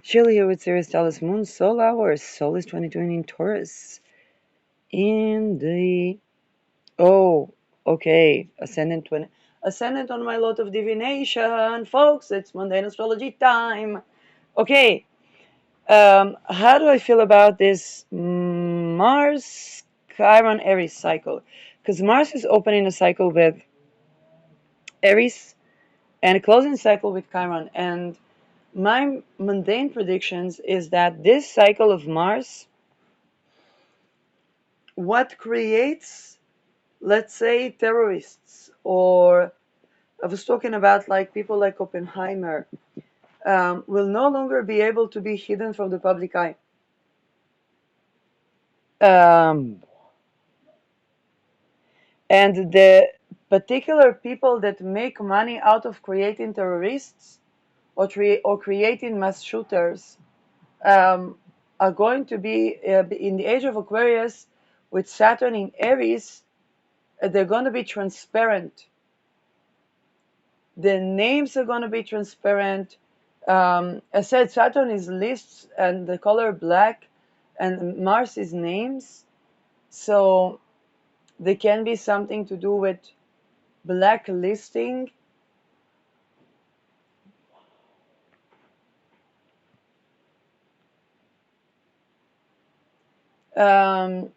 Chile here with Sirius Taurus Moon Soul Hour. Soul is 2020 in Taurus. In the okay, Ascendant 20. Ascendant on my lot of divination, folks. It's mundane astrology time. Okay, how do I feel about this Mars Chiron Aries cycle? Because Mars is opening a cycle with Aries and closing cycle with Chiron. And my mundane predictions is that this cycle of Mars, what creates, let's say, terrorists, or I was talking about like people like Oppenheimer, will no longer be able to be hidden from the public eye. Um, and the particular people that make money out of creating terrorists or creating mass shooters um, are going to be in the age of Aquarius with Saturn in Aries. They're going to be transparent. The names are going to be transparent. I said Saturn is lists and the color black, and Mars is names. So there can be something to do with blacklisting. Um,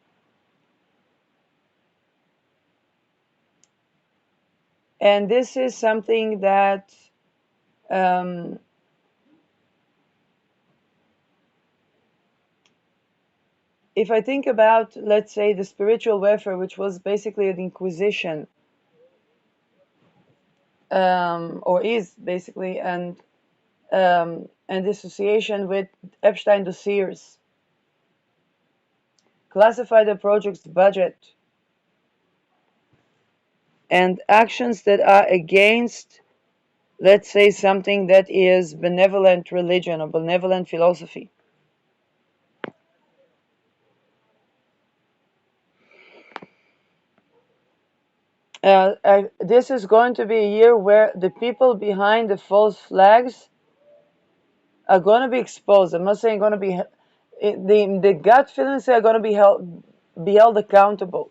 and this is something that um, if I think about, let's say, the spiritual warfare, which was basically an inquisition, or is basically, and dissociation with Epstein dossiers, classify the project's budget, and actions that are against, let's say, something that is benevolent religion or benevolent philosophy. This is going to be a year where the people behind the false flags are going to be exposed. I'm not saying going to be the gut feelings are going to be held accountable.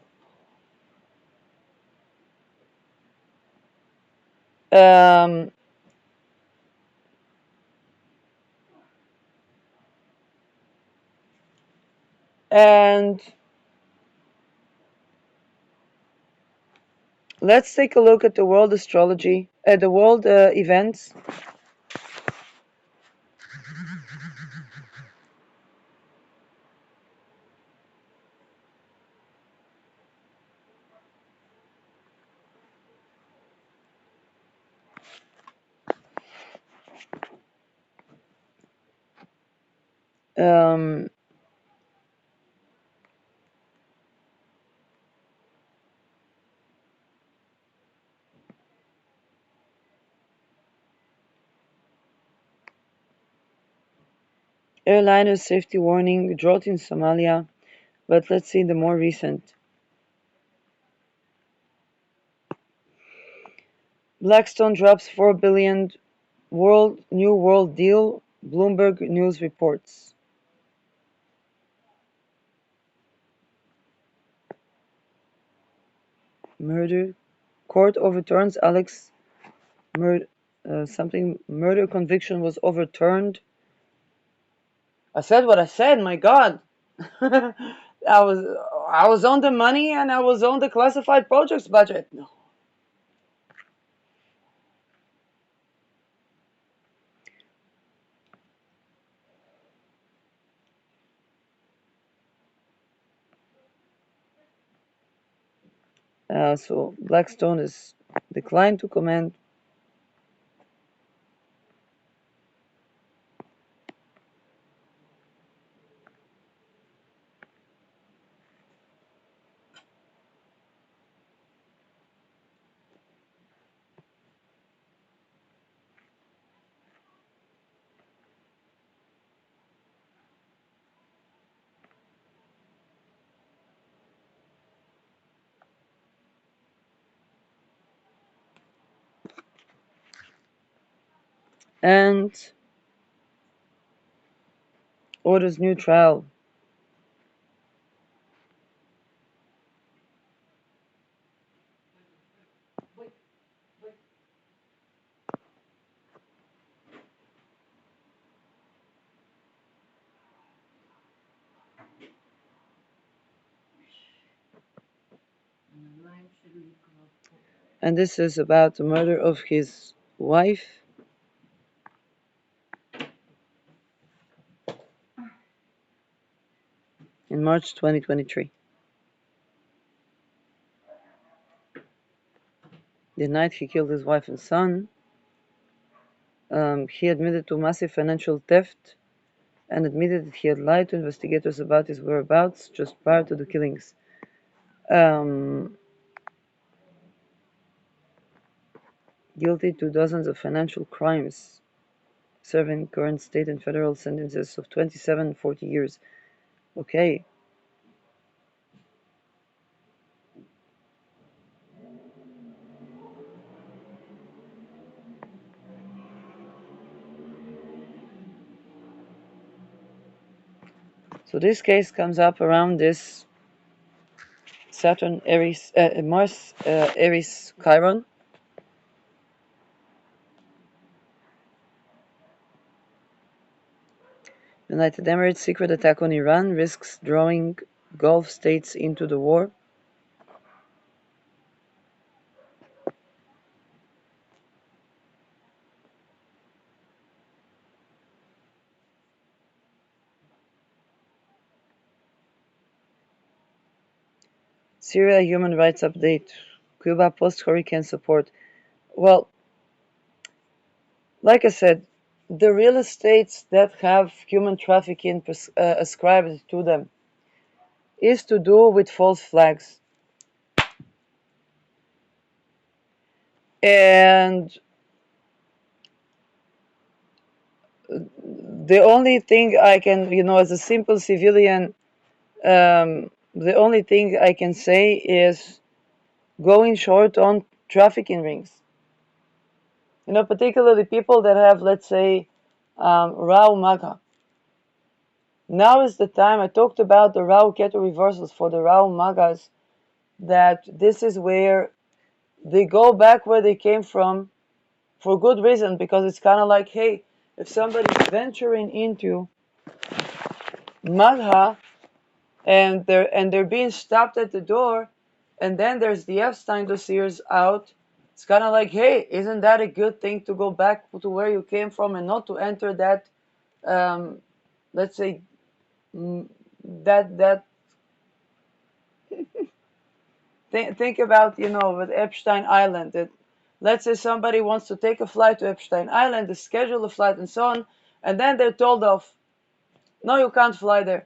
Um, and let's take a look at the world astrology, the world events. Um, Airliner safety warning, drought in Somalia. But let's see the more recent. Blackstone drops 4 billion new world deal, Bloomberg News reports. Murder court overturns Alex murder conviction was overturned. I said what I said. My God, I was on the money and I was on the classified projects budget. No. So Blackstone is declined to comment. and orders new trial. And this is about the murder of his wife in March 2023. The night he killed his wife and son, he admitted to massive financial theft and admitted that he had lied to investigators about his whereabouts just prior to the killings. Guilty to dozens of financial crimes, serving current state and federal sentences of 27 and 40 years. Okay. So this case comes up around this Saturn Aries, Mars Aries Chiron. United Emirates secret attack on Iran risks drawing Gulf states into the war. Syria human rights update. Cuba post-hurricane support. Well, like I said, the real estates that have human trafficking ascribed to them is to do with false flags. And the only thing I can, as a simple civilian, the only thing I can say is going short on trafficking rings. Particularly people that have, let's say, raw magha. Now is the time. I talked about the raw keto reversals for the raw magas, that this is where they go back where they came from for good reason, because it's kind of like, hey, if somebody's venturing into magha and they're being stopped at the door, and then there's the Epstein dossiers out, it's kind of like, hey, isn't that a good thing to go back to where you came from and not to enter that, let's say, that think about, with Epstein Island, that let's say somebody wants to take a flight to Epstein Island, they schedule a flight and so on, and then they're told off, no, you can't fly there.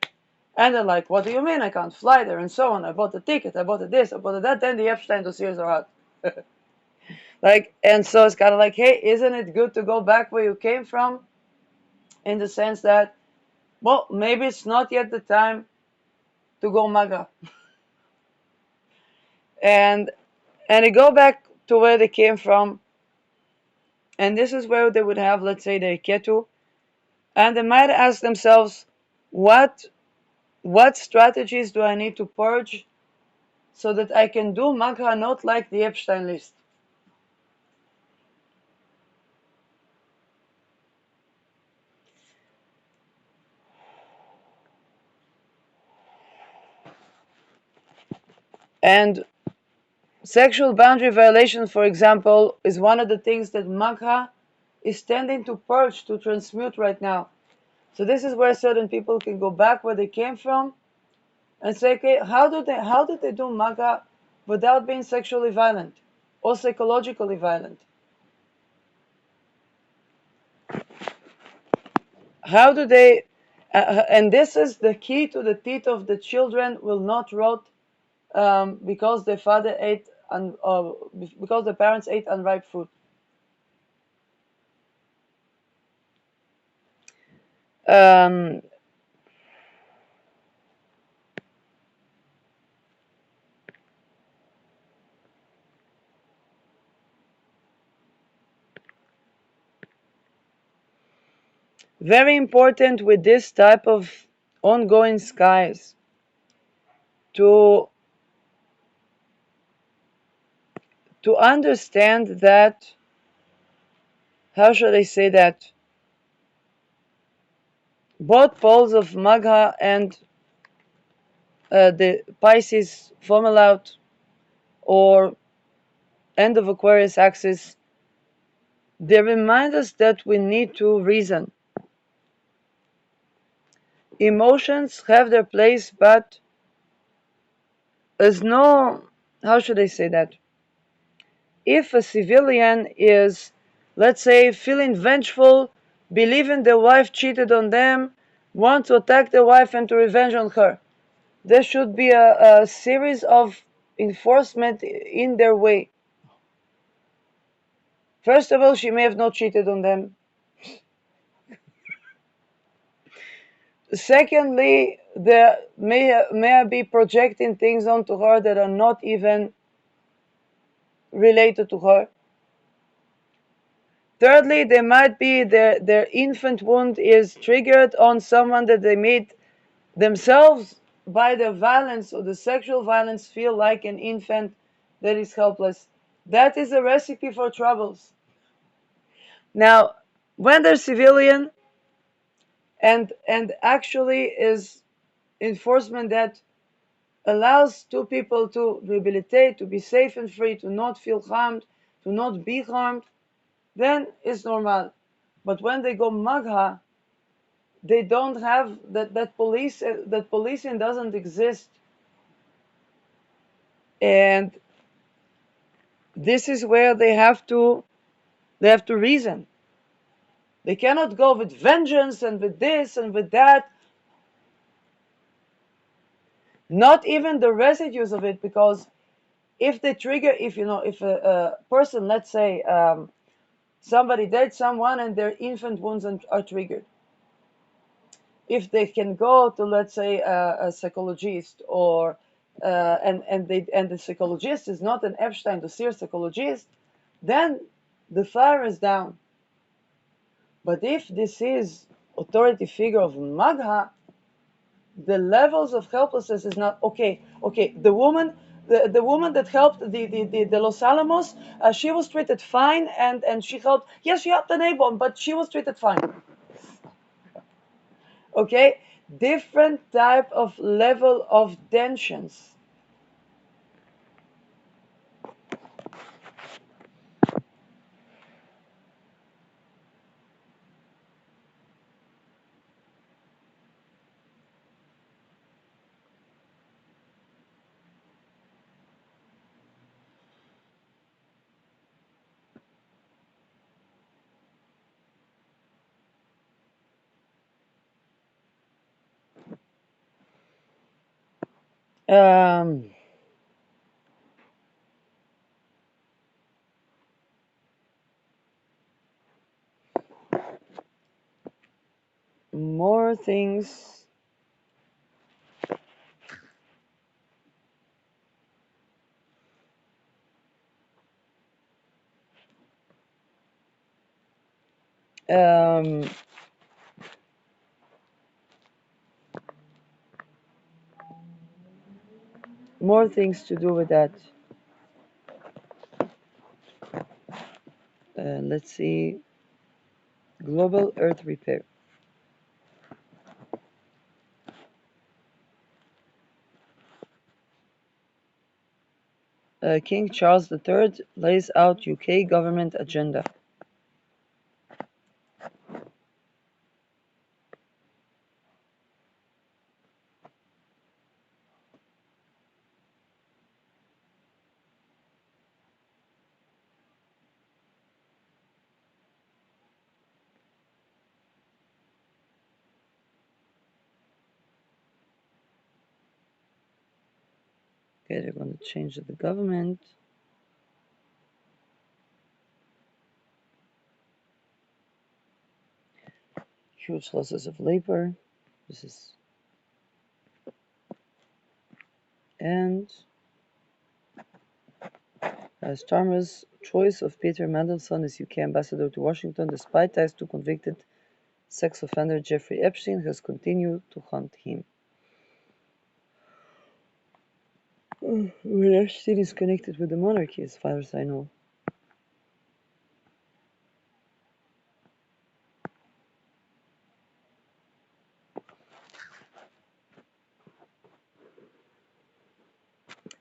And they're like, what do you mean I can't fly there? And so on. I bought the ticket, I bought this, I bought that, then the Epstein dossiers are out. And so it's kind of like, hey, isn't it good to go back where you came from? In the sense that, well, maybe it's not yet the time to go magha. And they go back to where they came from, and this is where they would have, let's say, their ketu, and they might ask themselves, what strategies do I need to purge so that I can do magha not like the Epstein list? And sexual boundary violation, for example, is one of the things that magha is tending to purge, to transmute right now. So this is where certain people can go back where they came from and say, okay, how did they do magha without being sexually violent or psychologically violent? How do they? And this is the key to the teeth of the children will not rot, because their father ate because the parents ate unripe fruit. Um, Very important with this type of ongoing skies to understand that, how should I say that, both poles of Magha and the Pisces Fomalhaut or end of Aquarius axis, they remind us that we need to reason. Emotions have their place, but as no, how should I say that? If a civilian is, let's say, feeling vengeful, believing the wife cheated on them, want to attack the wife and to revenge on her, there should be a series of enforcement in their way. First of all, she may have not cheated on them. Secondly, there may be projecting things onto her that are not even related to her. Thirdly, there might be their infant wound is triggered on someone that they made themselves by their violence or the sexual violence feel like an infant that is helpless. That is a recipe for troubles. Now, when they're civilian and actually is enforcement that allows two people to rehabilitate, to be safe and free, to not feel harmed, to not be harmed, then it's normal. But when they go magha, they don't have that policing doesn't exist. And this is where they have to reason. They cannot go with vengeance and with this and with that. Not even the residues of it, because if they trigger, if if a person, let's say, somebody dates someone and their infant wounds are triggered, if they can go to, let's say, a psychologist, or and the psychologist is not an Epstein dossier psychologist, then the fire is down. But if this is authority figure of magha, the levels of helplessness is not okay. Okay, the woman that helped the Los Alamos, she was treated fine, and she helped. Yes, she helped the neighbor, but she was treated fine. Okay, different type of level of tensions. Um, more things. Um, more things to do with that. Let's see. Global Earth Repair. King Charles III lays out UK government agenda. Okay, they're going to change the government. Huge losses of labor. This is, and Starmer's choice of Peter Mandelson as UK ambassador to Washington, despite ties to convicted sex offender Jeffrey Epstein has continued to haunt him. Well, Epstein is connected with the monarchy, as far as I know.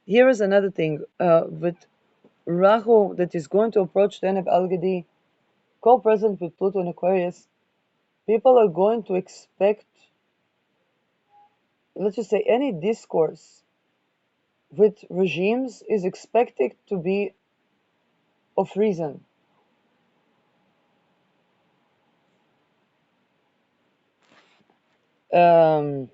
Here is another thing with Rahu that is going to approach the end of Al-Gadi, co-present with Pluto in Aquarius. People are going to expect, let's just say, any discourse with regimes is expected to be of reason. Um,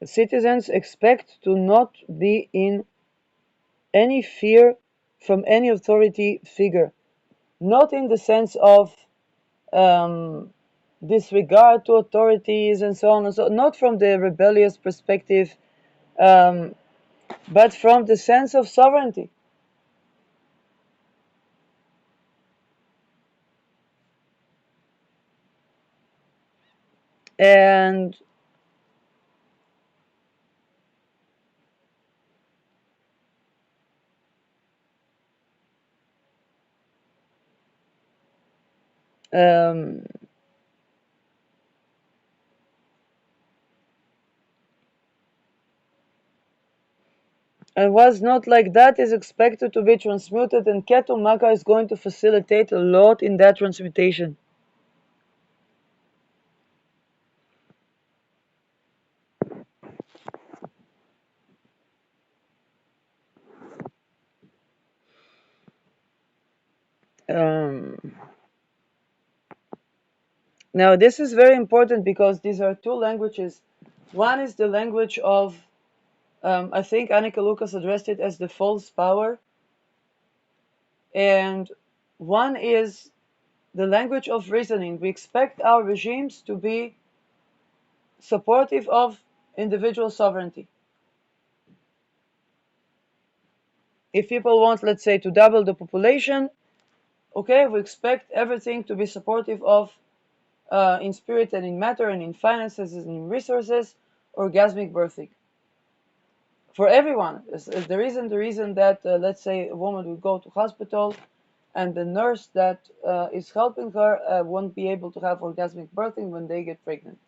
Citizens expect to not be in any fear from any authority figure, not in the sense of disregard to authorities and so on and so, not from the rebellious perspective, um, but from the sense of sovereignty. And um, and was not like that is expected to be transmuted, and Ketu Magha is going to facilitate a lot in that transmutation. Um, Now, this is very important because these are two languages. One is the language of, I think Annika Lucas addressed it as the false power. And one is the language of reasoning. We expect our regimes to be supportive of individual sovereignty. If people want, let's say, to double the population, okay, we expect everything to be supportive of, in spirit and in matter and in finances and in resources, orgasmic birthing. For everyone, is the reason that let's say a woman will go to hospital and the nurse that is helping her won't be able to have orgasmic birthing when they get pregnant,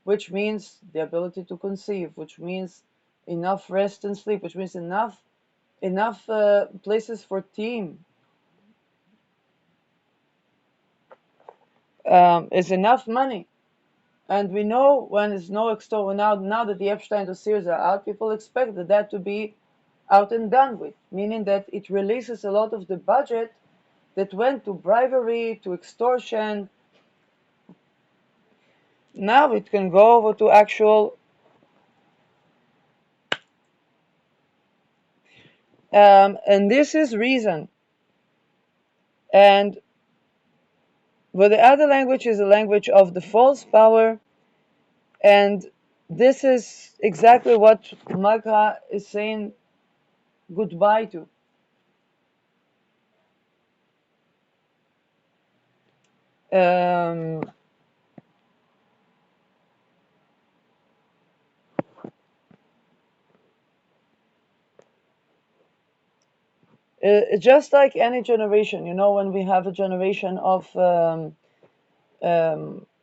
which means the ability to conceive, which means enough rest and sleep, which means enough places for team, is enough money. And we know when it's no external, now that the Epstein dossiers are out, people expect that to be out and done with, meaning that it releases a lot of the budget that went to bribery, to extortion. Now it can go over to actual, and this is reason. And but the other language is a language of the false power, and this is exactly what Magha is saying goodbye to. Um, just like any generation, when we have a generation of,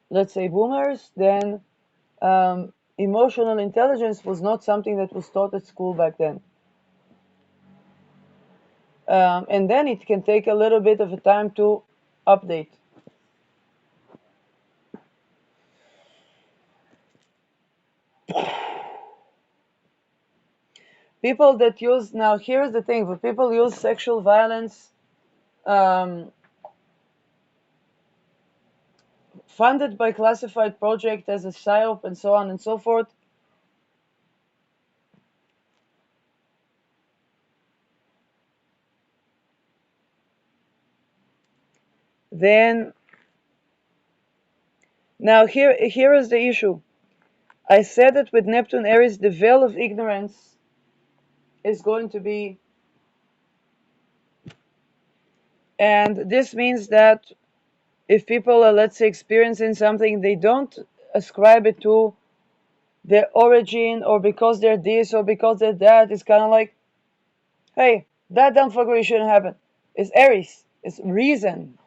let's say, boomers, then emotional intelligence was not something that was taught at school back then. And then it can take a little bit of a time to update. People that use, now here's the thing, when people use sexual violence um, funded by classified project as a psyop and so on and so forth, then now here is the issue. I said that with Neptune Aries, the veil of ignorance is going to be, and this means that if people are, let's say, experiencing something, they don't ascribe it to their origin or because they're this or because they're that. It's kind of like, hey, that dumb fuckery shouldn't happen. It's Aries. It's reason.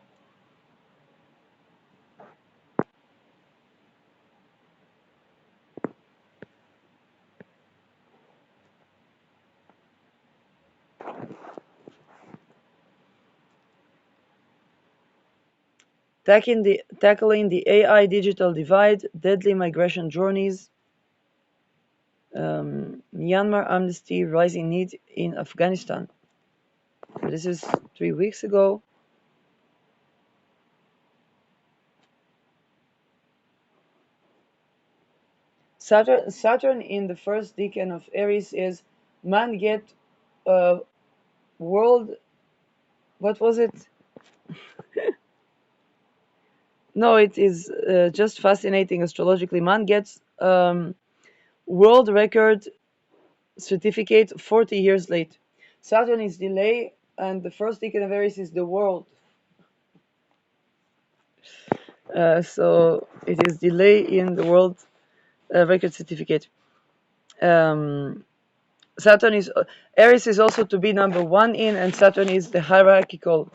Tackling the AI digital divide, deadly migration journeys, Myanmar amnesty, rising need in Afghanistan. This is 3 weeks ago. Saturn in the first decan of Aries is man get world. What was it? No, it is just fascinating astrologically. Man gets world record certificate 40 years late. Saturn is delay, and the first decan of Aries is the world. So it is delay in the world record certificate. Saturn is Aries is also to be number one in, and Saturn is the hierarchical.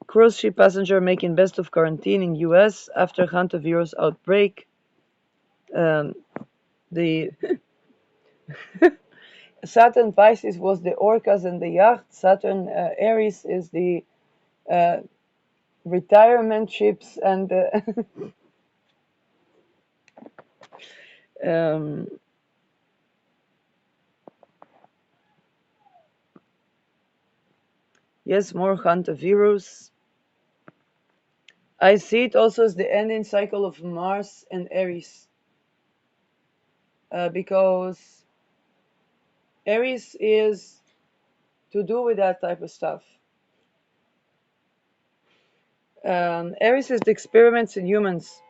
Cruise ship passenger making best of quarantine in U.S. after hantavirus outbreak. The Saturn Pisces was the orcas and the yacht. Saturn Aries is the retirement ships and the yes, more hantavirus. I see it also as the ending cycle of Mars and Aries. Because Aries is to do with that type of stuff. Aries is the experiments in humans.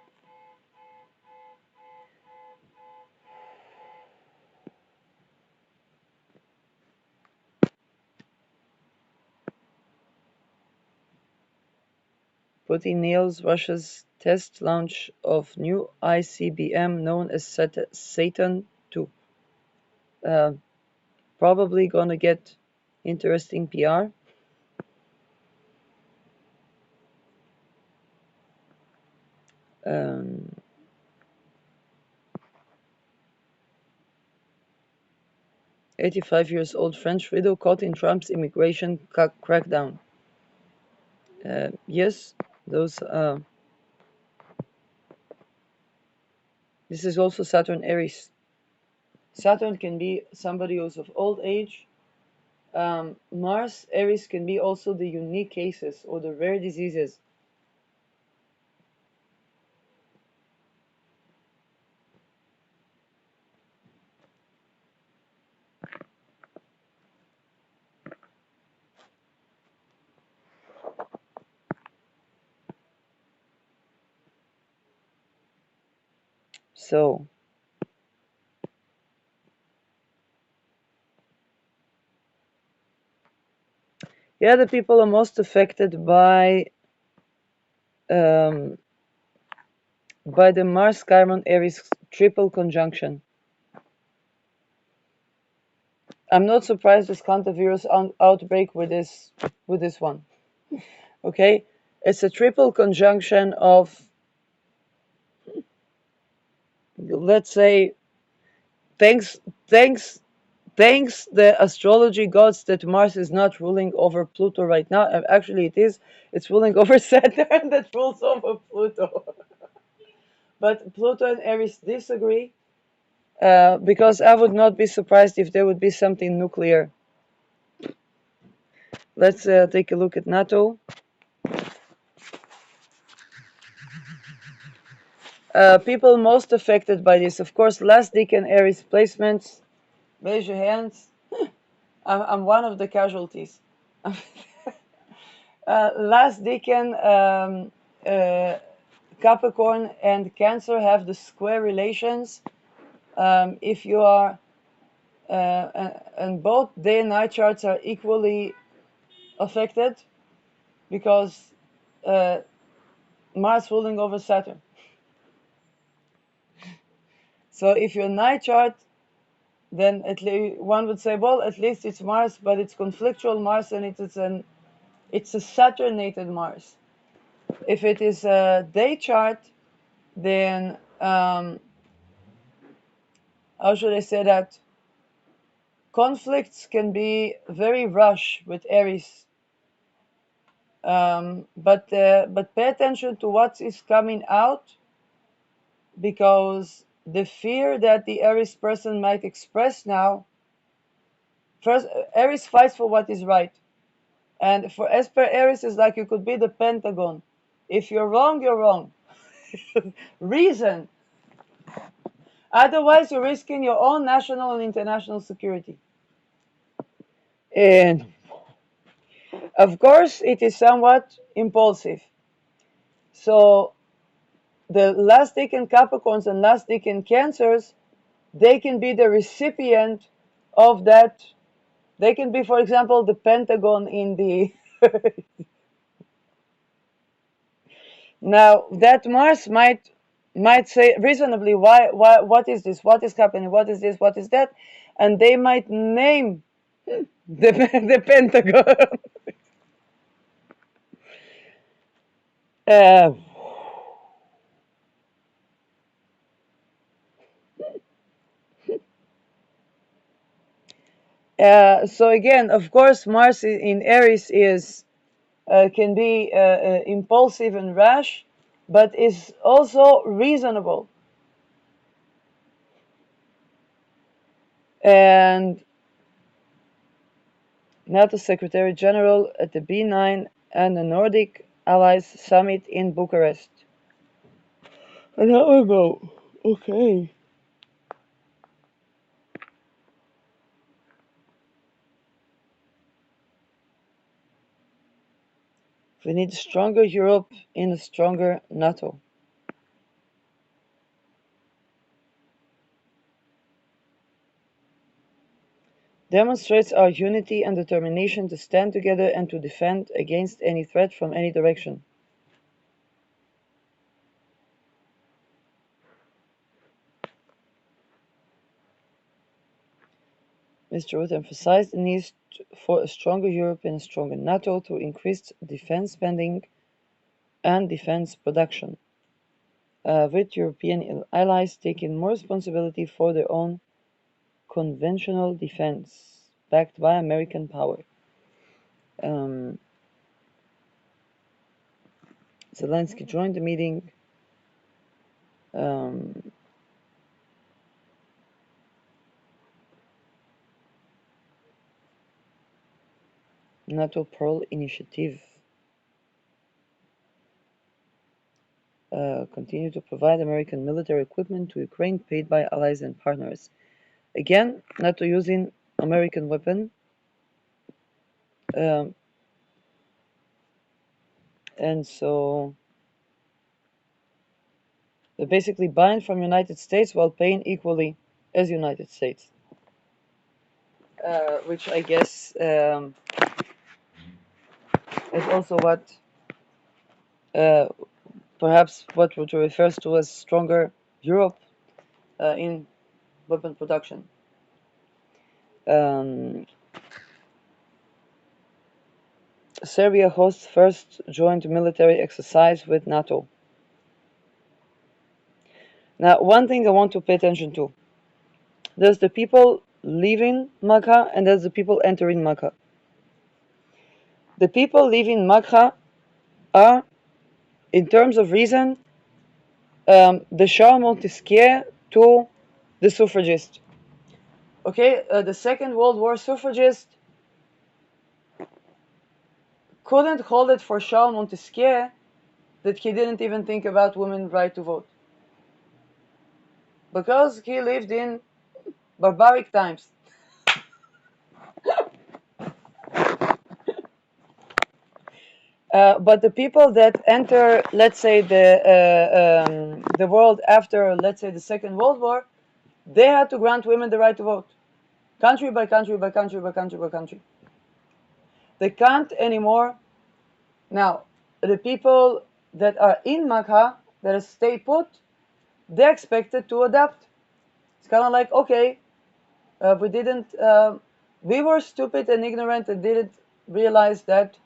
Putin nails Russia's test launch of new ICBM known as Satan II. Probably gonna get interesting PR. 85 years old French widow caught in Trump's immigration crackdown. Yes, those. This is also Saturn Aries. Saturn can be somebody who's of old age. Mars Aries can be also the unique cases or the rare diseases. So, yeah, the people are most affected by the Mars Chiron Aries triple conjunction. I'm not surprised this hantavirus outbreak with this one. Okay, it's a triple conjunction of, let's say, thanks the astrology gods that Mars is not ruling over Pluto right now. Actually, it is. It's ruling over Saturn that rules over Pluto. But Pluto and Aries disagree because I would not be surprised if there would be something nuclear. Let's take a look at NATO. People most affected by this, of course, last decan Aries placements. Raise your hands. I'm one of the casualties. Last decan Capricorn and Cancer have the square relations. if you are, and both day and night charts are equally affected because Mars ruling over Saturn. So if your night chart, then at least one would say, well, at least it's Mars, but it's conflictual Mars, and it's a Saturnated Mars. If it is a day chart, then how should I say that? Conflicts can be very rush with Aries, but pay attention to what is coming out, because the fear that the Aries person might express now. First, Aries fights for what is right, and for as per Aries is like you could be the Pentagon. If you're wrong, you're wrong. Reason. Otherwise, you're risking your own national and international security. And of course, it is somewhat impulsive. So the last decan Capricorns and last decan Cancers, they can be the recipient of that. They can be, for example, the Pentagon in the. Now that Mars might say reasonably, why what is this, what is happening, what is this, what is that, and they might name the Pentagon. uh, so again, of course, Mars in Aries is can be impulsive and rash, but is also reasonable. And NATO Secretary General at the B9 and the Nordic Allies Summit in Bucharest. And how about, okay. We need a stronger Europe in a stronger NATO. Demonstrates our unity and determination to stand together and to defend against any threat from any direction. Mr. Rutte emphasized the need for a stronger Europe and a stronger NATO through increased defense spending and defense production, with European allies taking more responsibility for their own conventional defense, backed by American power. Zelensky joined the meeting. NATO Pearl Initiative continue to provide American military equipment to Ukraine paid by allies and partners. Again, NATO using American weapon. And so they basically buying from United States while paying equally as United States. Which I guess is also what perhaps what refers to as stronger Europe in weapon production. Serbia hosts first joint military exercise with NATO. Now, one thing I want to pay attention to. There's the people leaving Magha and there's the people entering Magha. The people leaving Magha are, in terms of reason, the Charles Montesquieu to the suffragist. Okay, the Second World War suffragist couldn't hold it for Charles Montesquieu that he didn't even think about women's right to vote, because he lived in barbaric times. But the people that enter, let's say, the world after, let's say, the Second World War, they had to grant women the right to vote, country by country by country by country by country. They can't anymore. Now, the people that are in Magha, that stay put, they're expected to adapt. It's kind of like, okay, we were stupid and ignorant and didn't realize that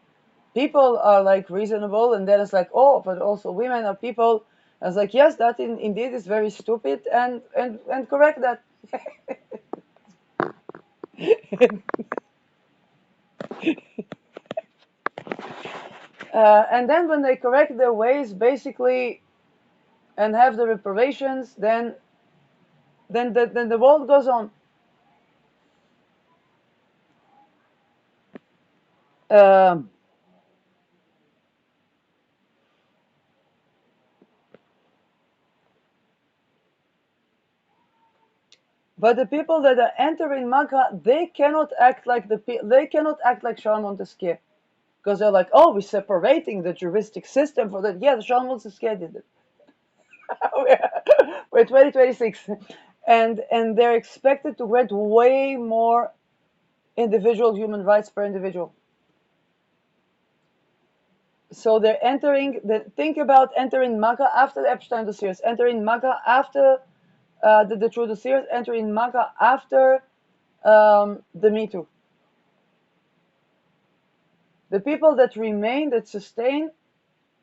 people are like reasonable, and then it's like, oh, but also women are people. I was like, yes, that indeed is very stupid, and correct that. And then when they correct their ways, basically, and have the reparations, then the world goes on. Um, but the people that are entering Magha, they cannot act like they cannot act like Charles Montesquieu, because they're like, oh, we're separating the juristic system for that. Yeah, Charles Montesquieu did it. We're 2026, and they're expected to grant way more individual human rights per individual. So they're entering. Think about entering Magha after the Epstein dossiers, entering Magha after the True dossiers, entering Magha after the Me Too. The people that remain, that sustain,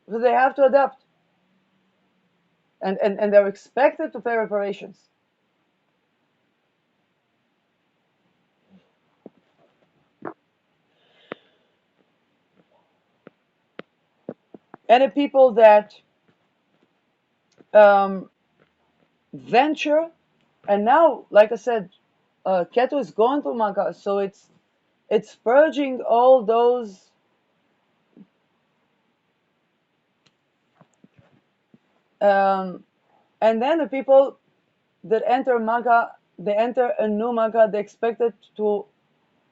they have to adapt, and they're expected to pay reparations. And the people that um, venture, and now, like I said, Keto is going to Magha, so it's purging all those. And then the people that enter Magha, they enter a new Magha, they expected to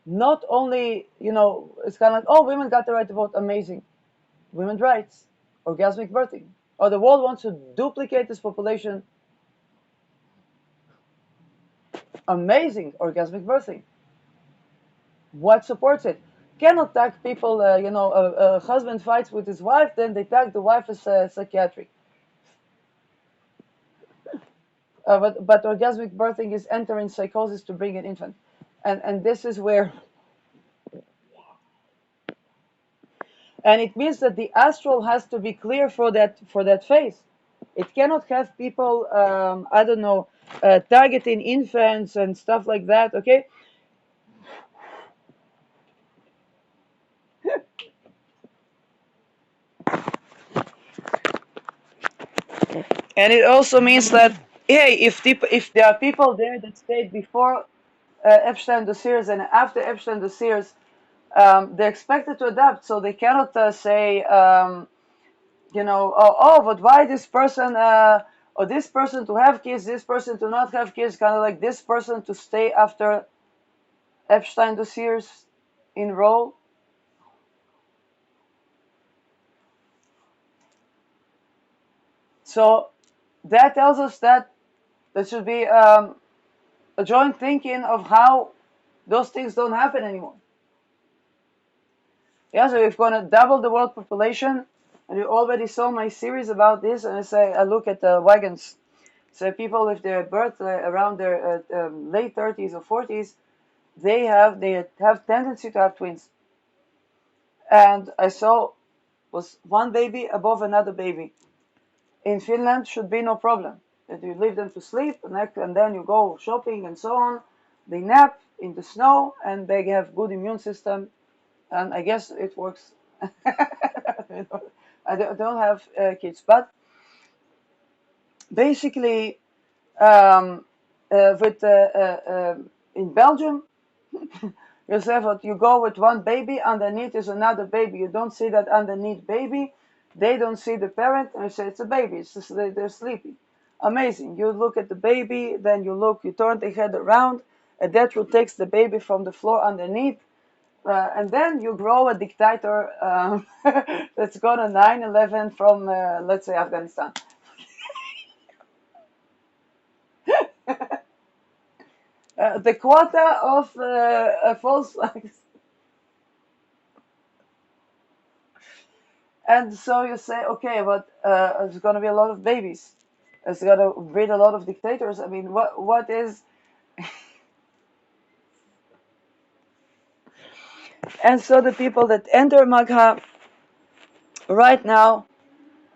not only, it's kind of like, oh, women got the right to vote, amazing. Women's rights, orgasmic birthing. Or the world wants to duplicate this population, amazing, orgasmic birthing. What supports it? Cannot tag people, a husband fights with his wife, then they tag the wife as psychiatric. But orgasmic birthing is entering psychosis to bring an infant. And this is where, and it means that the astral has to be clear for that phase. It cannot have people, I don't know, targeting infants and stuff like that, okay? And it also means that, hey, if there are people there that stayed before Epstein dossiers and after Epstein dossiers, they're expected to adapt, so they cannot say, but why this person, or this person to have kids, this person to not have kids, kind of like this person to stay after Epstein dossiers in role. So that tells us that there should be a joint thinking of how those things don't happen anymore. Yeah, so if we're going to double the world population, and you already saw my series about this, and I look at the wagons. So people, if they're birth around their late 30s or 40s, they have tendency to have twins. And I saw was one baby above another baby. In Finland, should be no problem. That you leave them to sleep, and then you go shopping and so on. They nap in the snow, and they have good immune system, and I guess it works. I don't have kids, but basically, with in Belgium, you go with one baby, underneath is another baby. You don't see that underneath baby. They don't see the parent, and you say it's a baby. It's just they're sleeping. Amazing. You look at the baby, then you turn the head around, and that will takes the baby from the floor underneath, and then you grow a dictator that's got a 9/11 from, let's say, Afghanistan. The quota of false flags. And so you say, okay, but there's going to be a lot of babies. It's going to breed a lot of dictators. I mean, what is? And so the people that enter Magha right now,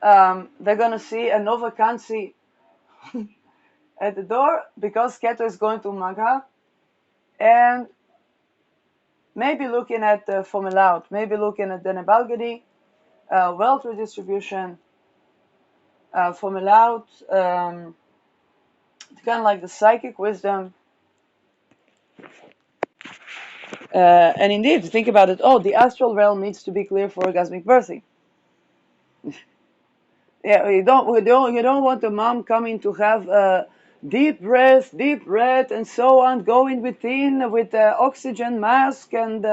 they're going to see a Nova Kansi at the door because Keto is going to Magha, and maybe looking at the Formula, maybe looking at the Nebalgadi, wealth redistribution, Formula, kind of like the psychic wisdom. And indeed, think about it. Oh, the astral realm needs to be clear for orgasmic birthing. Yeah, you don't want the mom coming to have a deep breath, and so on, going within with the oxygen mask and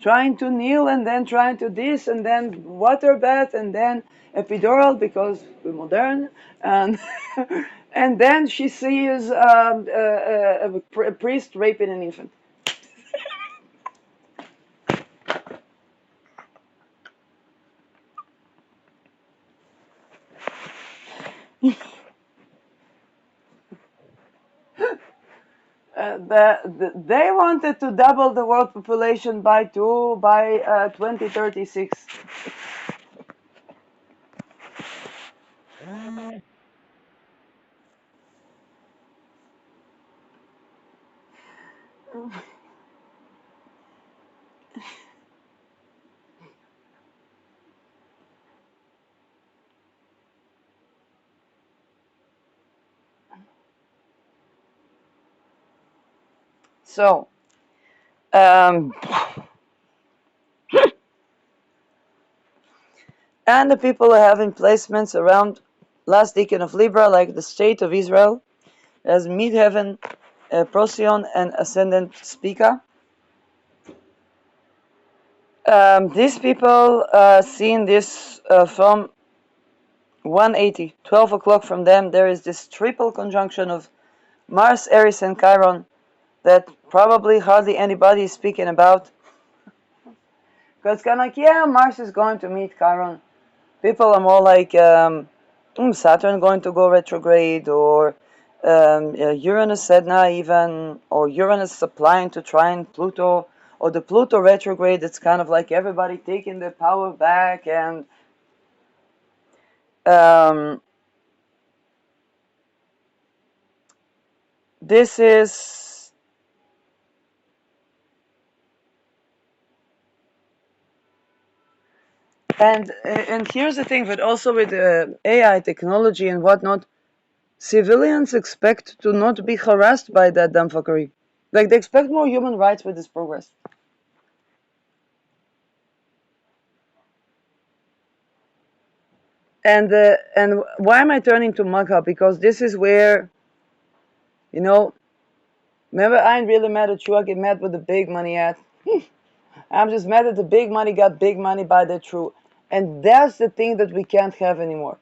trying to kneel and then trying to this and then water bath and then epidural because we're modern and and then she sees a priest raping an infant. They wanted to double the world population by 2036. So, um, and the people are having placements around last deacon of Libra, like the state of Israel, as midheaven, Procyon, and ascendant Spica. These people seeing this from 180, 12 o'clock from them. There is this triple conjunction of Mars, Eris, and Chiron that probably hardly anybody is speaking about. Because it's kind of like, yeah, Mars is going to meet Chiron. People are more like Saturn going to go retrograde, or Uranus Sedna even, or Uranus supplying to trine Pluto, or the Pluto retrograde. It's kind of like everybody taking their power back, and this is and here's the thing, but also with AI technology and whatnot, civilians expect to not be harassed by that dumb fuckery. Like, they expect more human rights with this progress. And why am I turning to Magha? Because this is where, you know, remember, I ain't really mad at you. I get mad with the big money at. I'm just mad that the big money got big money by the true. And that's the thing that we can't have anymore.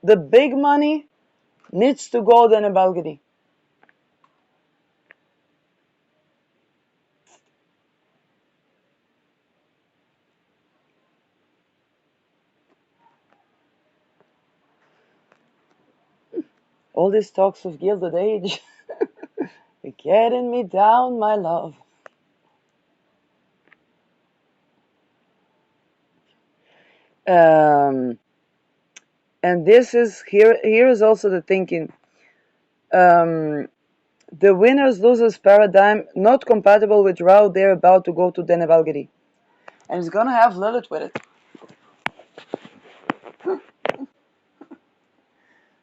The big money needs to go to Balgadi. All these talks of Gilded Age. You're getting me down, my love. Um, and this is here. Here is also the thinking. The winners losers paradigm not compatible with Rao. They're about to go to Denevalgiri, and it's gonna have Lilith with it.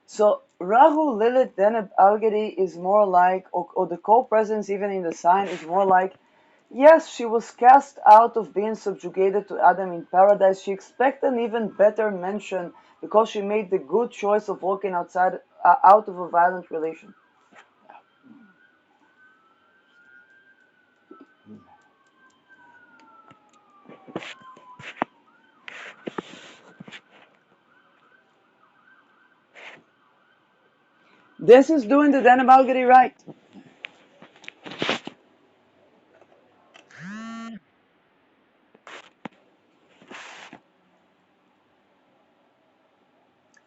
So Rahu, Lilith, Deneb, Algedi is more like, or the co-presence even in the sign is more like Yes, she was cast out of being subjugated to Adam in paradise. She expected an even better mention because she made the good choice of walking out of a violent relation. This is doing the Dana Malgary right.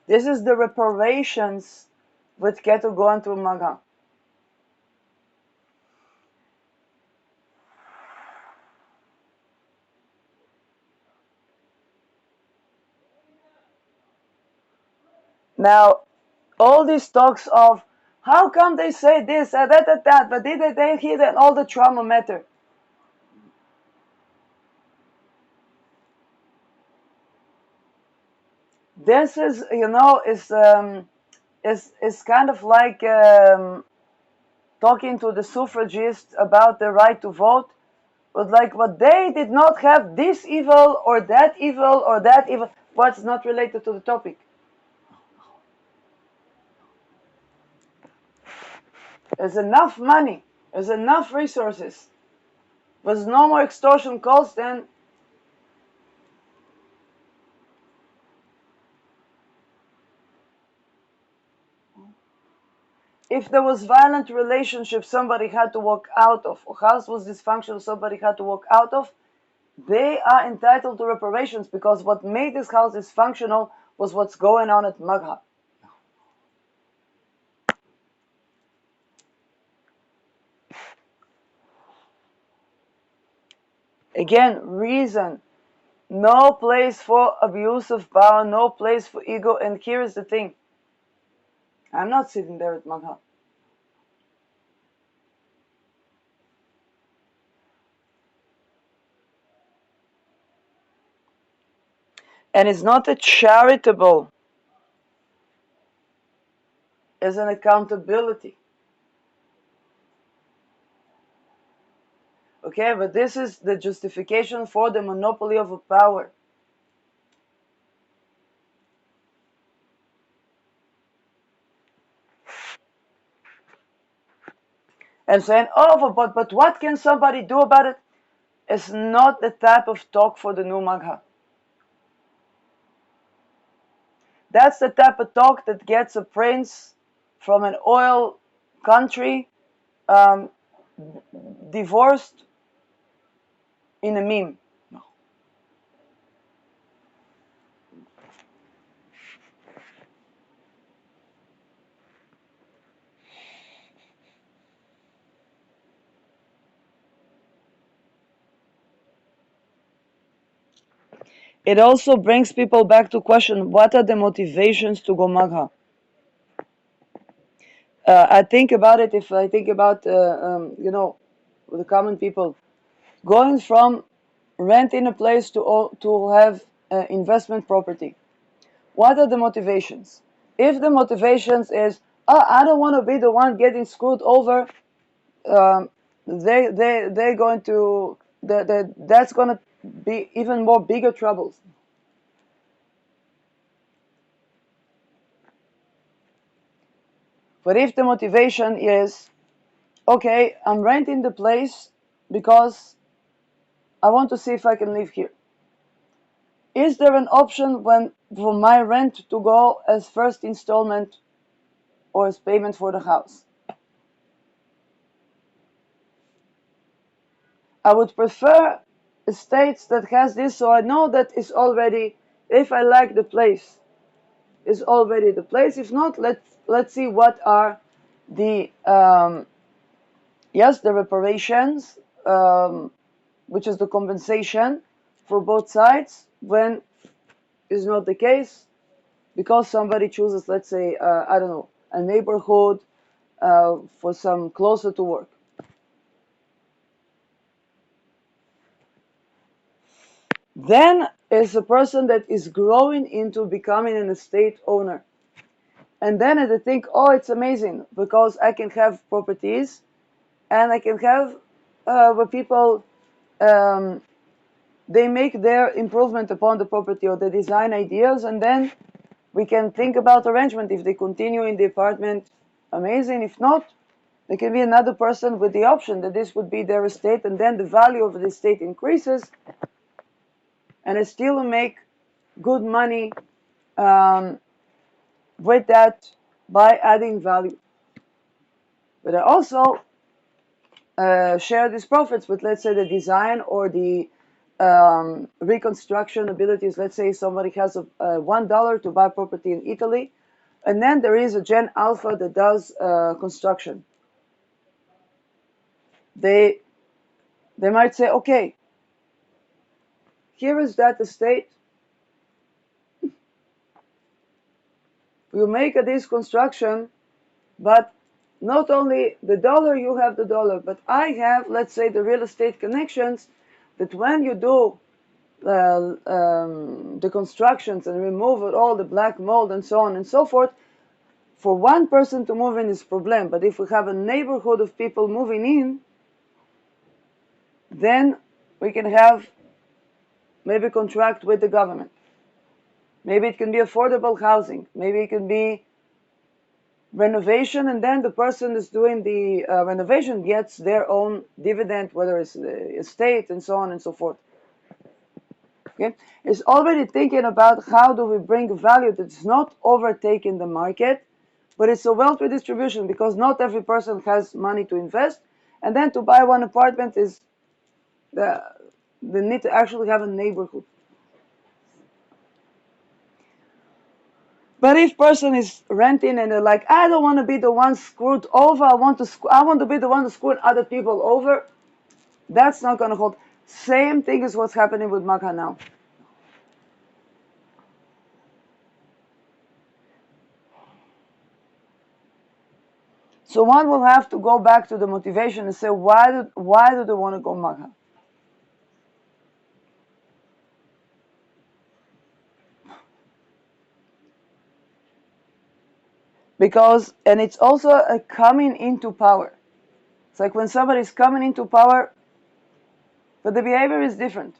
This is the reparations with Ketu going through Magha. Now, all these talks of how come they say this, that, but did they hear that all the trauma matter? This is, is kind of like talking to the suffragists about the right to vote, but like, but they did not have this evil or that evil or that evil, but it's not related to the topic. There's enough money, there's enough resources, there's no more extortion calls than if there was violent relationship somebody had to walk out of, or house was dysfunctional somebody had to walk out of, they are entitled to reparations because what made this house dysfunctional was what's going on at Magha. Again, reason. No place for abuse of power, no place for ego. And here is the thing. I'm not sitting there at Magha. And it's not a charitable, it's an accountability. Okay, but this is the justification for the monopoly of a power. And saying, oh, but what can somebody do about it? It's not the type of talk for the new Magha. That's the type of talk that gets a prince from an oil country um, divorced in a meme. It also brings people back to question what are the motivations to go Magha. I think about it if I think about, the common people going from renting a place to have investment property. What are the motivations? If the motivations is, oh, I don't want to be the one getting screwed over, um, they're going to that's going to be even more bigger troubles. But if the motivation is, okay, I'm renting the place because I want to see if I can live here. Is there an option when for my rent to go as first installment or as payment for the house? I would prefer estates that has this, so I know that is already, if I like the place, is already the place. If not, let's see what are the yes, the reparations, which is the compensation for both sides when is not the case because somebody chooses, let's say, I don't know, a neighborhood for some closer to work. Then is a person that is growing into becoming an estate owner. And then they think, oh, it's amazing because I can have properties and I can have where people they make their improvement upon the property or the design ideas, and then we can think about arrangement. If they continue in the apartment, amazing. If not, there can be another person with the option that this would be their estate, and then the value of the estate increases, and I still make good money with that by adding value. But I also share these profits with, let's say, the design or the reconstruction abilities. Let's say somebody has a $1 to buy property in Italy, and then there is a Gen Alpha that does construction. They might say, okay, here is that estate. You make this construction, but not only the dollar, you have the dollar, but I have, let's say, the real estate connections that when you do the constructions and remove all the black mold and so on and so forth, for one person to move in is a problem. But if we have a neighborhood of people moving in, then we can have maybe contract with the government. Maybe it can be affordable housing. Maybe it can be renovation, and then the person is doing the renovation gets their own dividend, whether it's the estate and so on and so forth. Okay, it's already thinking about how do we bring value that's not overtaking the market, but it's a wealth redistribution, because not every person has money to invest, and then to buy one apartment is the need to actually have a neighborhood. But if person is renting and they're like, I don't want to be the one screwed over, I want to be the one to screw other people over, that's not going to hold. Same thing is what's happening with magha now. So one will have to go back to the motivation and say, why do they want to go magha? Because, and it's also a coming into power. It's like when somebody is coming into power, but the behavior is different.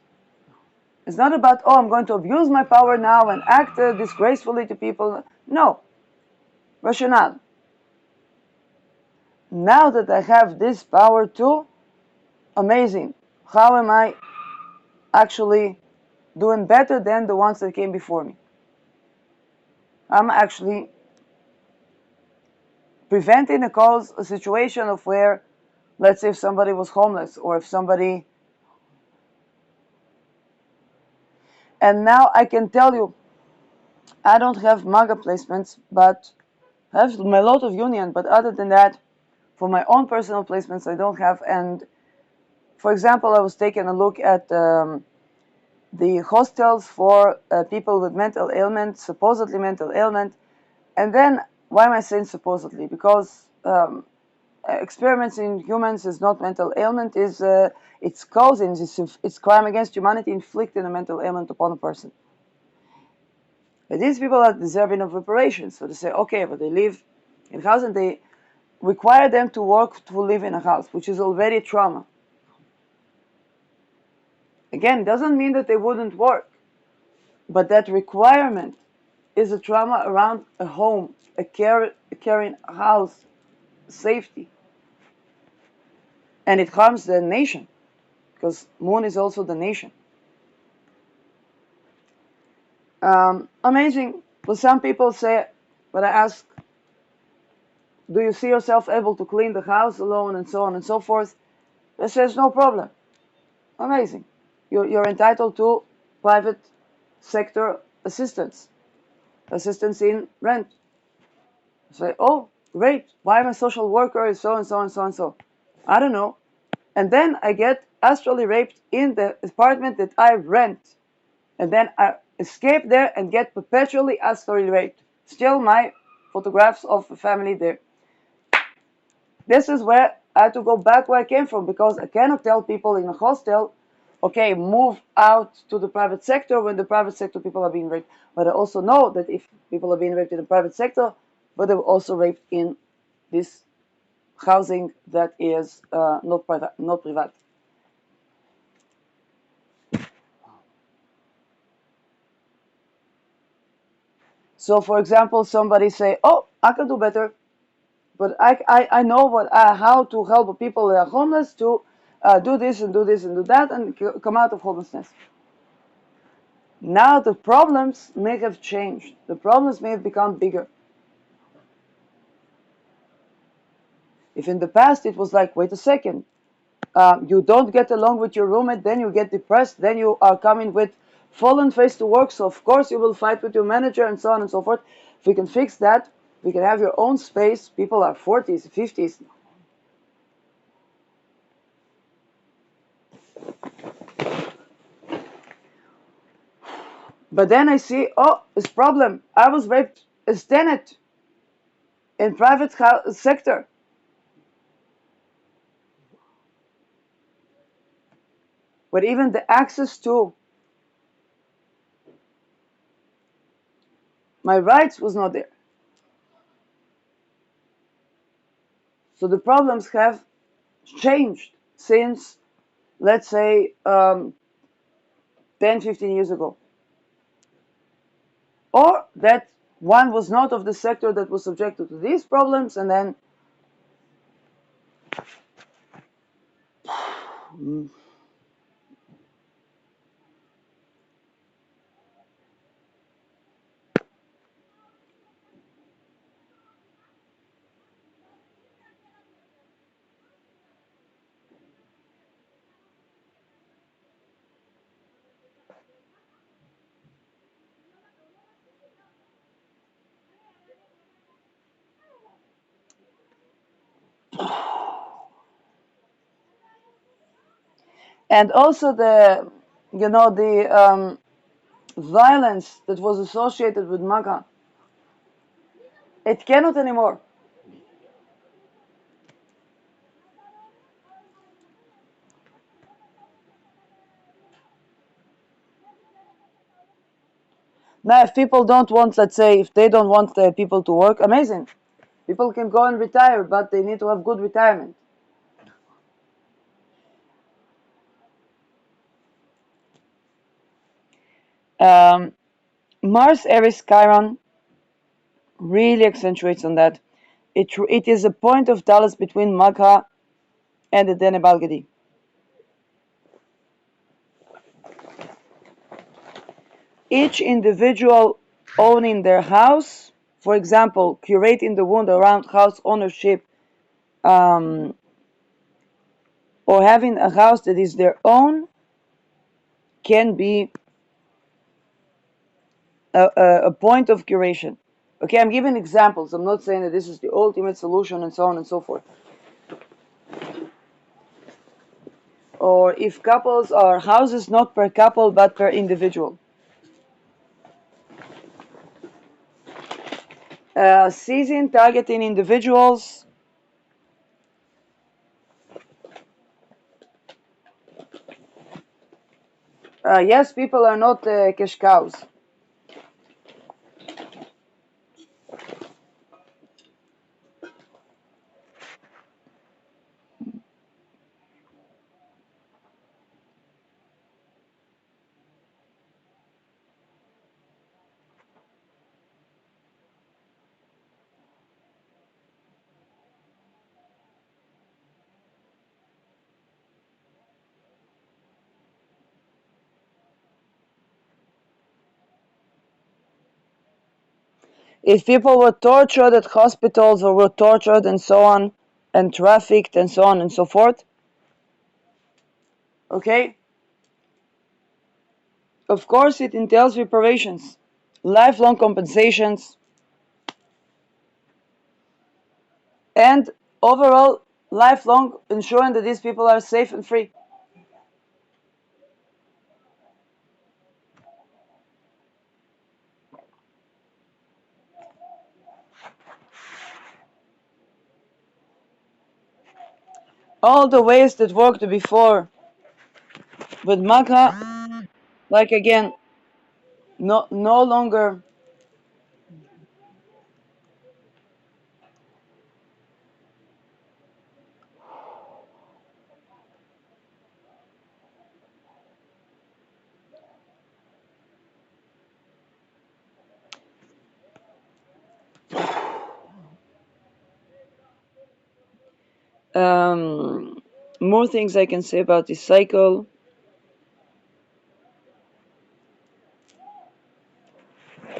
It's not about, oh, I'm going to abuse my power now and act disgracefully to people. No. Rationale. Now that I have this power too, amazing. How am I actually doing better than the ones that came before me? I'm actually preventing a situation of where, let's say if somebody was homeless, or if somebody, and now I can tell you, I don't have magha placements, but I have my lot of union, but other than that, for my own personal placements, I don't have. And for example, I was taking a look at the hostels for people with mental ailment, supposedly mental ailment. And then, why am I saying supposedly? Because experiments in humans is not mental ailment, it's causing, it's crime against humanity, inflicting a mental ailment upon a person. But these people are deserving of reparations. So they say, okay, but they live in a house and they require them to work to live in a house, which is already trauma. Again, it doesn't mean that they wouldn't work, but that requirement is a trauma around a home, a caring house, safety. And it harms the nation, because moon is also the nation. Amazing. But some people say, but I ask, do you see yourself able to clean the house alone and so on and so forth? They says, no problem. Amazing. You're entitled to private sector assistance in rent. I say, oh, great. Why am I a social worker? And so and so and so and so. I don't know. And then I get astrally raped in the apartment that I rent. And then I escape there and get perpetually astrally raped. Still my photographs of a family there. This is where I had to go back where I came from, because I cannot tell people in a hostel, okay, move out to the private sector when the private sector people are being raped. But I also know that if people are being raped in the private sector, but they were also raped in this housing that is not private. So, for example, somebody say, "Oh, I can do better, but I know how to help people that are homeless to do this and do this and do that and come out of homelessness." Now the problems may have changed. The problems may have become bigger. If in the past it was like, wait a second, you don't get along with your roommate, then you get depressed, then you are coming with fallen face to work, so of course you will fight with your manager and so on and so forth. If we can fix that, we can have your own space. People are 40s, 50s. But then I see, oh, this problem. I was raped as tenant in private sector. But even the access to my rights was not there. So the problems have changed since, let's say, 10, 15 years ago. Or that one was not of the sector that was subjected to these problems, and then and also the violence that was associated with magha, it cannot anymore. Now, if people don't want, let's say, if they don't want people to work, amazing. People can go and retire, but they need to have good retirement. Um, Mars, Eris, Chiron really accentuates on that. It is a point of Dallas between Magha and the Denebalgadi. Each individual owning their house, for example, curating the wound around house ownership, um, or having a house that is their own, can be a point of curation. Okay, I'm giving examples. I'm not saying that this is the ultimate solution and so on and so forth. Or if couples are houses not per couple but per individual. Seizing, targeting individuals. Yes, people are not cash cows. If people were tortured at hospitals or were tortured and so on, and trafficked and so on and so forth, okay, of course it entails reparations, lifelong compensations, and overall lifelong ensuring that these people are safe and free. All the ways that worked before with Magha, like again, no longer. More things I can say about this cycle.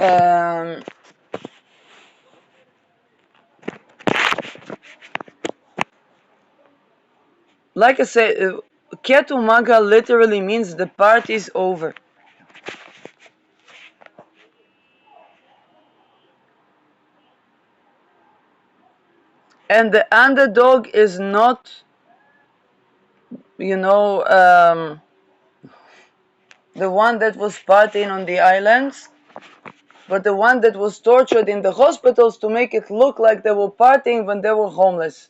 Um, like I said, Ketu Magha literally means the party's over. And the underdog is not, you know, the one that was partying on the islands, but the one that was tortured in the hospitals to make it look like they were partying when they were homeless.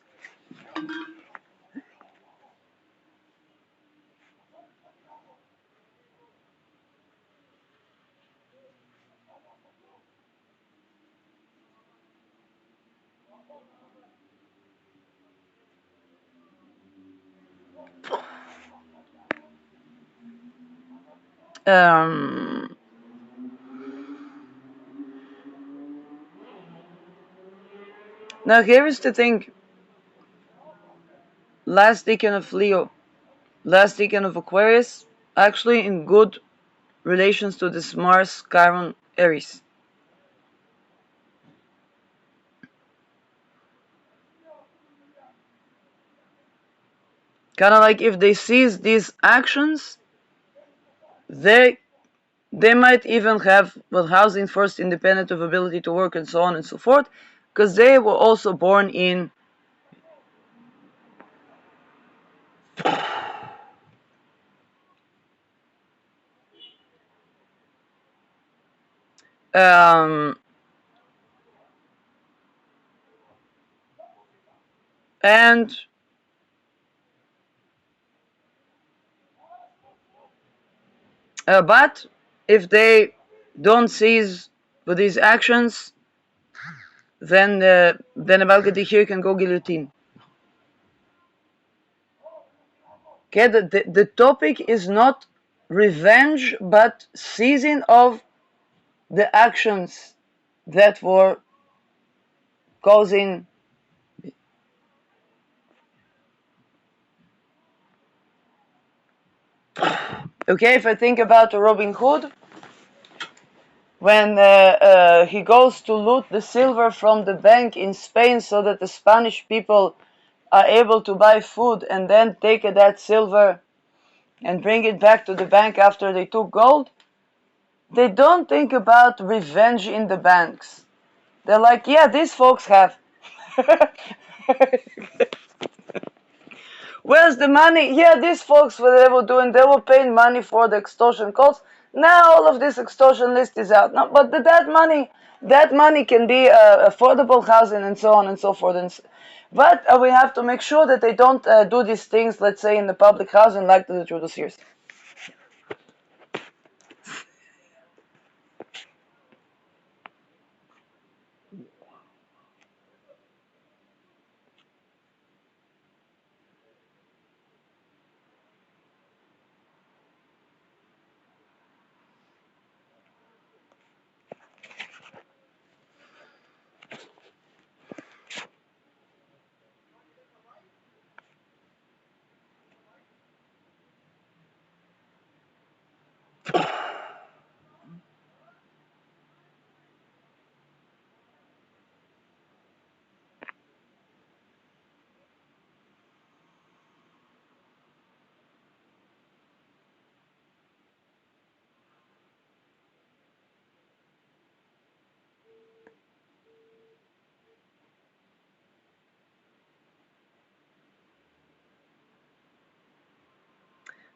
Um, Now here is the thing. Last decan of Leo, last decan of Aquarius, actually in good relations to this Mars, Chiron, Aries. Kind of like if they seize these actions, they might even have housing first, independent of ability to work, and so on and so forth, because they were also born in um, and but if they don't seize with these actions, then a Balgadi here can go guillotine. Okay, the topic is not revenge, but seizing of the actions that were causing. Okay, if I think about Robin Hood, when he goes to loot the silver from the bank in Spain so that the Spanish people are able to buy food and then take that silver and bring it back to the bank after they took gold, they don't think about revenge in the banks. They're like, yeah, these folks have. Where's the money? Yeah, these folks, what they were doing, they were paying money for the extortion calls. Now all of this extortion list is out. No, but that money can be affordable housing and so on and so forth. But we have to make sure that they don't do these things, let's say, in the public housing like the Judas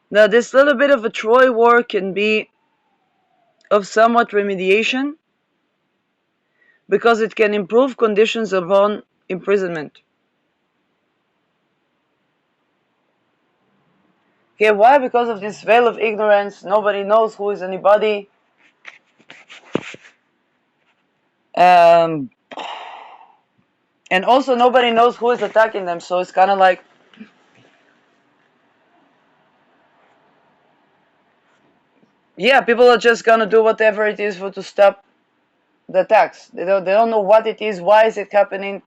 Now, this little bit of a Troy war can be of somewhat remediation because it can improve conditions upon imprisonment. Okay, why? Because of this veil of ignorance, nobody knows who is anybody. Um, and also nobody knows who is attacking them, so it's kind of like, yeah, people are just gonna do whatever it is to stop the attacks. They don't know what it is, why is it happening.